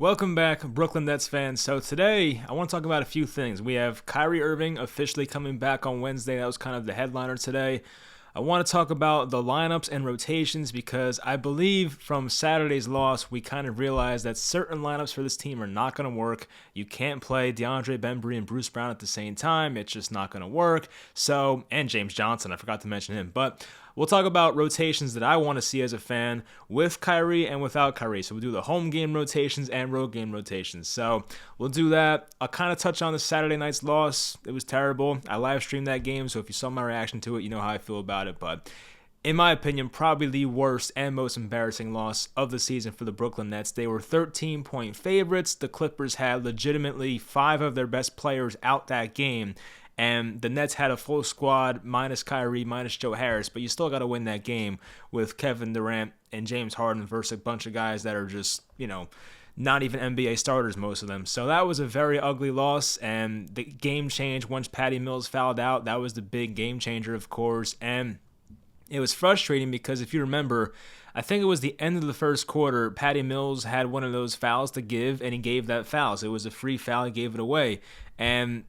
Welcome back, Brooklyn Nets fans. So today, I want to talk about a few things. We have Kyrie Irving officially coming back on Wednesday. That was kind of the headliner today. I want to talk about the lineups and rotations because I believe from Saturday's loss, we kind of realized that certain lineups for this team are not going to work. You can't play DeAndre Bembry and Bruce Brown at the same time. It's just not going to work. So, and James Johnson, I forgot to mention him. But we'll talk about rotations that I want to see as a fan with Kyrie and without Kyrie. So we'll do the home game rotations and road game rotations. So we'll do that. I'll kind of touch on the Saturday night's loss. It was terrible. I live streamed that game, so if you saw my reaction to it, you know how I feel about it. But in my opinion, probably the worst and most embarrassing loss of the season for the Brooklyn Nets. They were 13-point favorites. The Clippers had legitimately 5 of their best players out that game. And the Nets had a full squad, minus Kyrie, minus Joe Harris, but you still got to win that game with Kevin Durant and James Harden versus a bunch of guys that are just, not even NBA starters, most of them. So that was a very ugly loss, and the game changed once Patty Mills fouled out. That was the big game changer, of course, and it was frustrating because if you remember, I think it was the end of the first quarter, Patty Mills had one of those fouls to give, and he gave that foul. So it was a free foul, he gave it away, and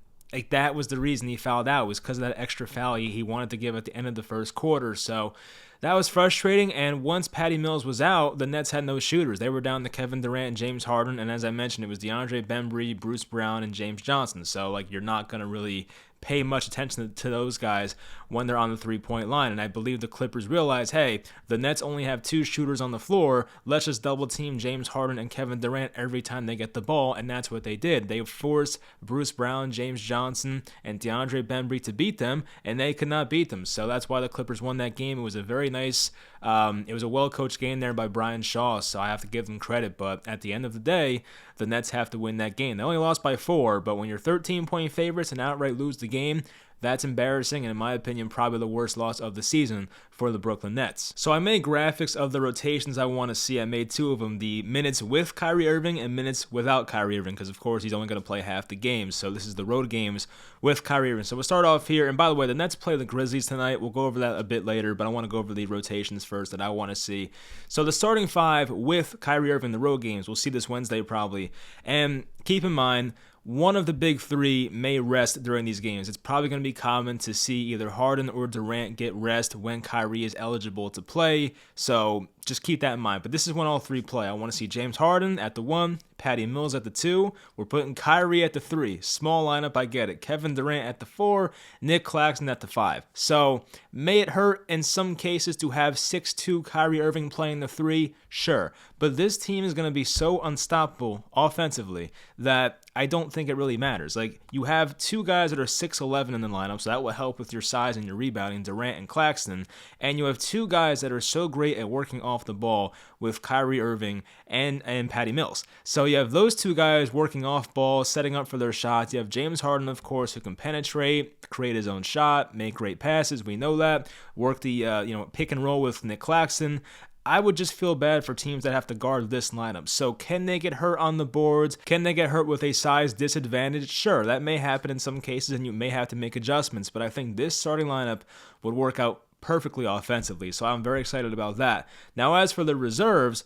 that was the reason he fouled out, was because of that extra foul he wanted to give at the end of the first quarter. So that was frustrating, and once Patty Mills was out, the Nets had no shooters. They were down to Kevin Durant and James Harden, and as I mentioned, it was DeAndre Bembry, Bruce Brown, and James Johnson. So, you're not going to really pay much attention to those guys when they're on the three-point line. And I believe the Clippers realized, hey, the Nets only have 2 shooters on the floor. Let's just double-team James Harden and Kevin Durant every time they get the ball, and that's what they did. They forced Bruce Brown, James Johnson, and DeAndre Bembry to beat them, and they could not beat them. So that's why the Clippers won that game. It was a very nice, it was a well-coached game there by Brian Shaw, so I have to give them credit. But at the end of the day, the Nets have to win that game. They only lost by 4, but when you're 13-point favorites and outright lose the game, that's embarrassing, and in my opinion, probably the worst loss of the season for the Brooklyn Nets. So I made graphics of the rotations I want to see. I made 2 of them, the minutes with Kyrie Irving and minutes without Kyrie Irving, because of course he's only going to play half the games. So this is the road games with Kyrie Irving. So we'll start off here, and by the way, the Nets play the Grizzlies tonight. We'll go over that a bit later, but I want to go over the rotations first that I want to see. So the starting 5 with Kyrie Irving, the road games, we'll see this Wednesday probably, and keep in mind, one of the big 3 may rest during these games. It's probably going to be common to see either Harden or Durant get rest when Kyrie is eligible to play, so just keep that in mind. But this is when all 3 play. I want to see James Harden at the 1, Patty Mills at the 2. We're putting Kyrie at the 3. Small lineup, I get it. Kevin Durant at the 4, Nick Claxton at the 5. So may it hurt in some cases to have 6'2" Kyrie Irving playing the 3? Sure. But this team is going to be so unstoppable offensively that I don't think it really matters. You have 2 guys that are 6'11" in the lineup, so that will help with your size and your rebounding, Durant and Claxton. And you have 2 guys that are so great at working off the ball with Kyrie Irving and Patty Mills. So you have those 2 guys working off ball, setting up for their shots. You have James Harden, of course, who can penetrate, create his own shot, make great passes. We know that. Work the pick and roll with Nick Claxton. I would just feel bad for teams that have to guard this lineup. So can they get hurt on the boards? Can they get hurt with a size disadvantage? Sure, that may happen in some cases, and you may have to make adjustments. But I think this starting lineup would work out perfectly offensively. So I'm very excited about that. Now, as for the reserves,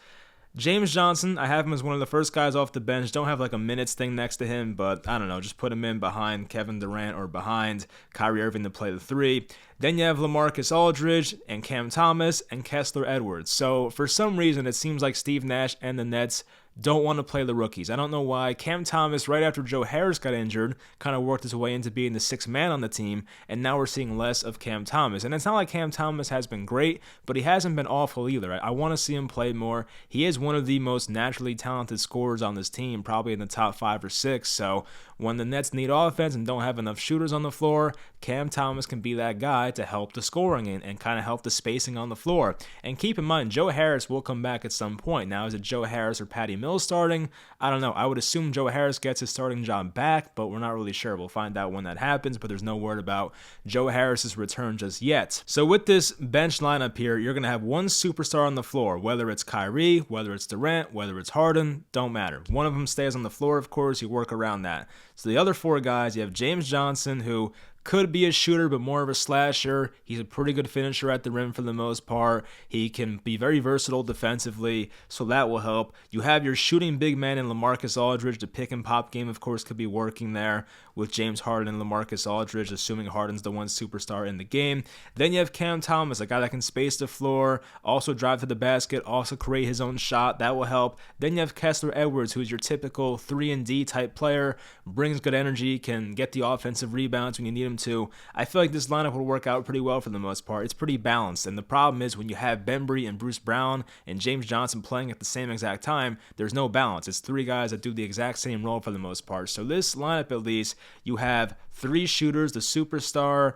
James Johnson, I have him as one of the first guys off the bench. Don't have a minutes thing next to him, but I don't know. Just put him in behind Kevin Durant or behind Kyrie Irving to play the 3. Then you have LaMarcus Aldridge and Cam Thomas and Kessler Edwards. So for some reason, it seems like Steve Nash and the Nets don't want to play the rookies. I don't know why. Cam Thomas, right after Joe Harris got injured, kind of worked his way into being the 6th man on the team, and now we're seeing less of Cam Thomas. And it's not like Cam Thomas has been great, but he hasn't been awful either. I want to see him play more. He is one of the most naturally talented scorers on this team, probably in the top 5 or 6. So when the Nets need offense and don't have enough shooters on the floor, Cam Thomas can be that guy to help the scoring and kind of help the spacing on the floor. And keep in mind, Joe Harris will come back at some point. Now, is it Joe Harris or Patty Mills starting? I don't know. I would assume Joe Harris gets his starting job back, but we're not really sure. We'll find out when that happens, but there's no word about Joe Harris's return just yet. So with this bench lineup here, you're going to have one superstar on the floor, whether it's Kyrie, whether it's Durant, whether it's Harden, don't matter. One of them stays on the floor, of course. You work around that. So the other 4 guys, you have James Johnson, who Could be a shooter, but more of a slasher. He's a pretty good finisher at the rim for the most part. He can be very versatile defensively, so that will help. You have your shooting big man in LaMarcus Aldridge. The pick and pop game, of course, could be working there with James Harden and LaMarcus Aldridge, assuming Harden's the one superstar in the game. Then you have Cam Thomas, a guy that can space the floor, also drive to the basket, also create his own shot. That will help. Then you have Kessler Edwards, who's your typical 3-and-D type player, brings good energy, can get the offensive rebounds when you need him to. I feel like this lineup will work out pretty well for the most part. It's pretty balanced, and the problem is when you have Bembry and Bruce Brown and James Johnson playing at the same exact time, there's no balance. It's three guys that do the exact same role for the most part. So this lineup, at least, you have three shooters, the superstar,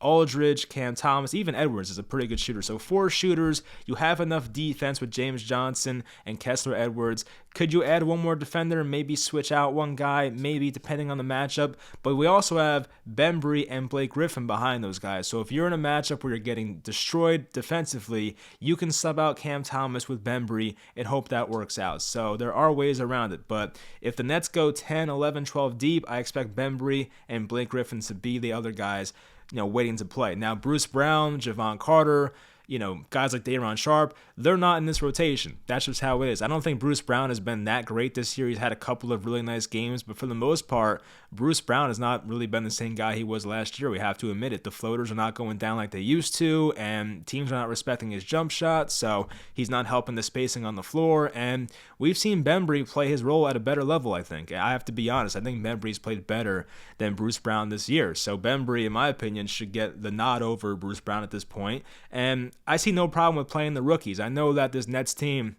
Aldridge, Cam Thomas, even Edwards is a pretty good shooter. So 4 shooters. You have enough defense with James Johnson and Kessler Edwards. Could you add one more defender, maybe switch out one guy, maybe depending on the matchup? But we also have Bembry and Blake Griffin behind those guys. So if you're in a matchup where you're getting destroyed defensively, you can sub out Cam Thomas with Bembry and hope that works out. So there are ways around it. But if the Nets go 10, 11, 12 deep, I expect Bembry and Blake Griffin to be the other guys waiting to play. Now, Bruce Brown, Javon Carter, guys like Day'Ron Sharpe, they're not in this rotation. That's just how it is. I don't think Bruce Brown has been that great this year. He's had a couple of really nice games, but for the most part, Bruce Brown has not really been the same guy he was last year. We have to admit it. The floaters are not going down like they used to, and teams are not respecting his jump shot, so he's not helping the spacing on the floor, and we've seen Bembry play his role at a better level, I think. I have to be honest. I think Bembry's played better than Bruce Brown this year, so Bembry, in my opinion, should get the nod over Bruce Brown at this point, and I see no problem with playing the rookies. I know that this Nets team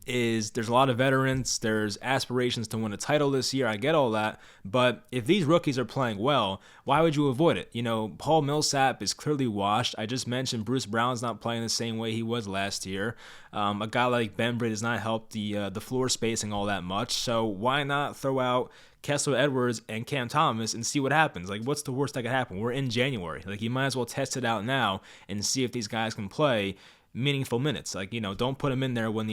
there's a lot of veterans, there's aspirations to win a title this year, I get all that, but if these rookies are playing well, why would you avoid it? Paul Millsap is clearly washed. I just mentioned Bruce Brown's not playing the same way he was last year. A guy like Bembry does not help the floor spacing all that much, so why not throw out Kessler Edwards and Cam Thomas and see what happens? What's the worst that could happen? We're in January. You might as well test it out now and see if these guys can play meaningful minutes. Don't put them in there when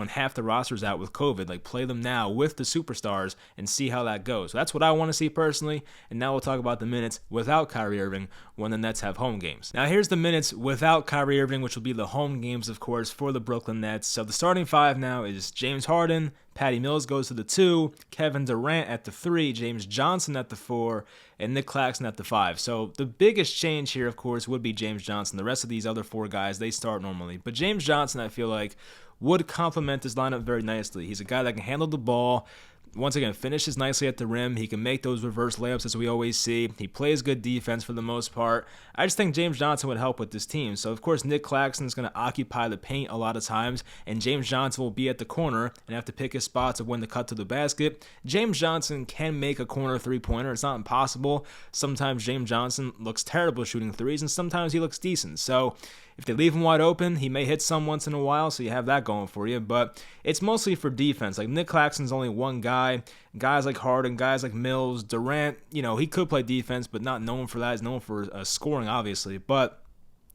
half the roster's out with COVID. Play them now with the superstars and see how that goes. So that's what I want to see personally. And now we'll talk about the minutes without Kyrie Irving when the Nets have home games. Now here's the minutes without Kyrie Irving, which will be the home games, of course, for the Brooklyn Nets. So the starting 5 now is James Harden, Patty Mills goes to the 2, Kevin Durant at the 3, James Johnson at the 4, and Nick Claxton at the 5. So the biggest change here, of course, would be James Johnson. The rest of these other 4 guys, they start normally. But James Johnson, I feel like, would complement this lineup very nicely. He's a guy that can handle the ball. Once again, finishes nicely at the rim. He can make those reverse layups as we always see. He plays good defense for the most part. I just think James Johnson would help with this team. So, of course, Nick Claxton is going to occupy the paint a lot of times, and James Johnson will be at the corner and have to pick his spots of when to cut to the basket. James Johnson can make a corner three-pointer. It's not impossible. Sometimes James Johnson looks terrible shooting threes, and sometimes he looks decent. So, if they leave him wide open, he may hit some once in a while, so you have that going for you. But it's mostly for defense. Nick Claxton's only one guy. Guys like Harden, guys like Mills, Durant, he could play defense, but not known for that. He's known for scoring, obviously. But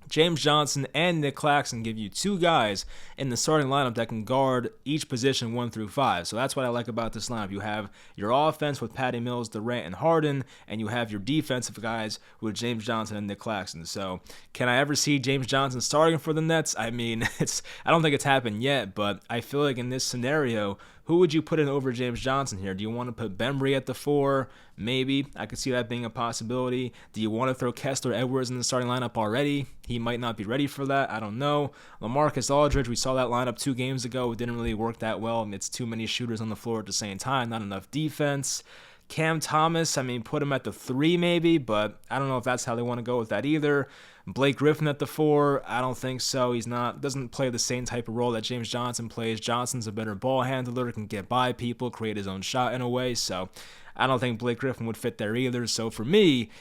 James Johnson and Nick Claxton give you 2 guys in the starting lineup that can guard each position 1 through 5. So that's what I like about this lineup. You have your offense with Patty Mills, Durant, and Harden, and you have your defensive guys with James Johnson and Nick Claxton. So can I ever see James Johnson starting for the Nets? I mean, I don't think it's happened yet, but I feel like in this scenario, who would you put in over James Johnson here? Do you want to put Bembry at the 4? Maybe. I could see that being a possibility. Do you want to throw Kessler Edwards in the starting lineup already? He might not be ready for that. I don't know. LaMarcus Aldridge, we saw that lineup 2 games ago. It didn't really work that well. It's too many shooters on the floor at the same time. Not enough defense. Cam Thomas, put him at the 3 maybe, but I don't know if that's how they want to go with that either. Blake Griffin at the 4, I don't think so. Doesn't play the same type of role that James Johnson plays. Johnson's a better ball handler, can get by people, create his own shot in a way, so I don't think Blake Griffin would fit there either. So for me,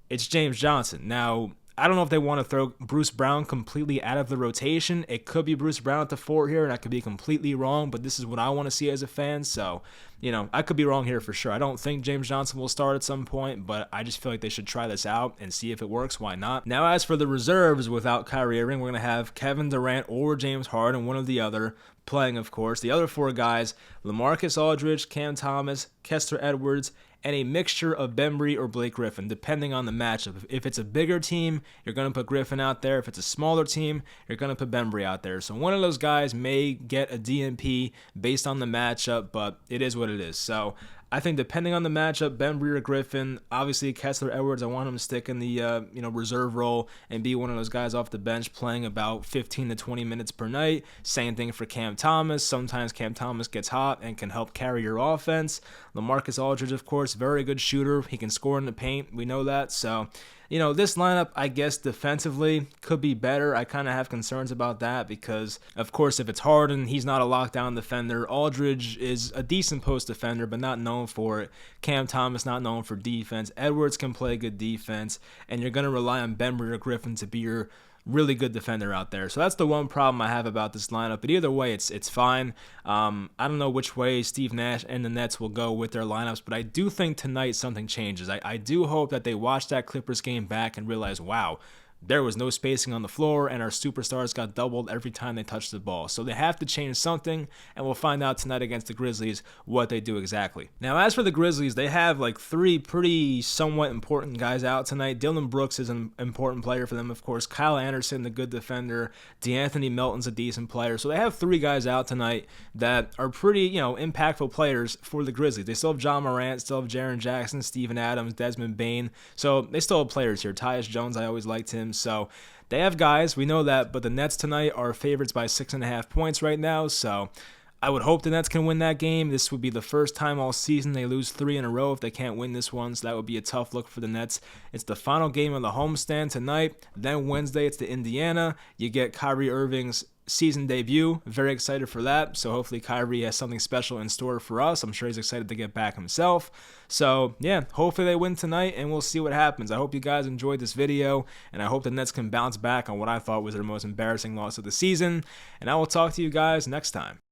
it's James Johnson. Now, I don't know if they want to throw Bruce Brown completely out of the rotation. It could be Bruce Brown at the 4 here, and I could be completely wrong, but this is what I want to see as a fan. So, I could be wrong here for sure. I don't think James Johnson will start at some point, but I just feel like they should try this out and see if it works. Why not? Now, as for the reserves without Kyrie Irving, we're going to have Kevin Durant or James Harden, one or the other, playing, of course. The other 4 guys, LaMarcus Aldridge, Cam Thomas, Kessler Edwards, and a mixture of Bembry or Blake Griffin, depending on the matchup. If it's a bigger team, you're going to put Griffin out there. If it's a smaller team, you're going to put Bembry out there. So one of those guys may get a DNP based on the matchup, but it is what it is. So I think depending on the matchup, Bembry or Griffin, obviously Kessler Edwards, I want him to stick in the reserve role and be one of those guys off the bench playing about 15 to 20 minutes per night. Same thing for Cam Thomas. Sometimes Cam Thomas gets hot and can help carry your offense. LaMarcus Aldridge, of course, very good shooter. He can score in the paint. We know that. So, this lineup, I guess, defensively could be better. I kind of have concerns about that because, of course, if it's Harden, he's not a lockdown defender. Aldridge is a decent post defender, but not known for it. Cam Thomas, not known for defense. Edwards can play good defense, and you're going to rely on Bembry or Griffin to be your really good defender out there. So that's the one problem I have about this lineup. But either way, it's fine. I don't know which way Steve Nash and the Nets will go with their lineups, but I do think tonight something changes. I do hope that they watch that Clippers game back and realize, wow, there was no spacing on the floor, and our superstars got doubled every time they touched the ball. So they have to change something, and we'll find out tonight against the Grizzlies what they do exactly. Now, as for the Grizzlies, they have like 3 pretty somewhat important guys out tonight. Dylan Brooks is an important player for them, of course. Kyle Anderson, the good defender. DeAnthony Melton's a decent player. So they have 3 guys out tonight that are pretty, impactful players for the Grizzlies. They still have John Morant, still have Jaren Jackson, Steven Adams, Desmond Bane. So they still have players here. Tyus Jones, I always liked him. So they have guys, we know that, but the Nets tonight are favorites by 6.5 points right now. So I would hope the Nets can win that game. This would be the first time all season they lose 3 in a row if they can't win this one. So that would be a tough look for the Nets. It's the final game of the homestand tonight. Then Wednesday, it's to Indiana. You get Kyrie Irving's season debut. Very excited for that. So hopefully Kyrie has something special in store for us. I'm sure he's excited to get back himself. So yeah, hopefully they win tonight and we'll see what happens. I hope you guys enjoyed this video, and I hope the Nets can bounce back on what I thought was their most embarrassing loss of the season. And I will talk to you guys next time.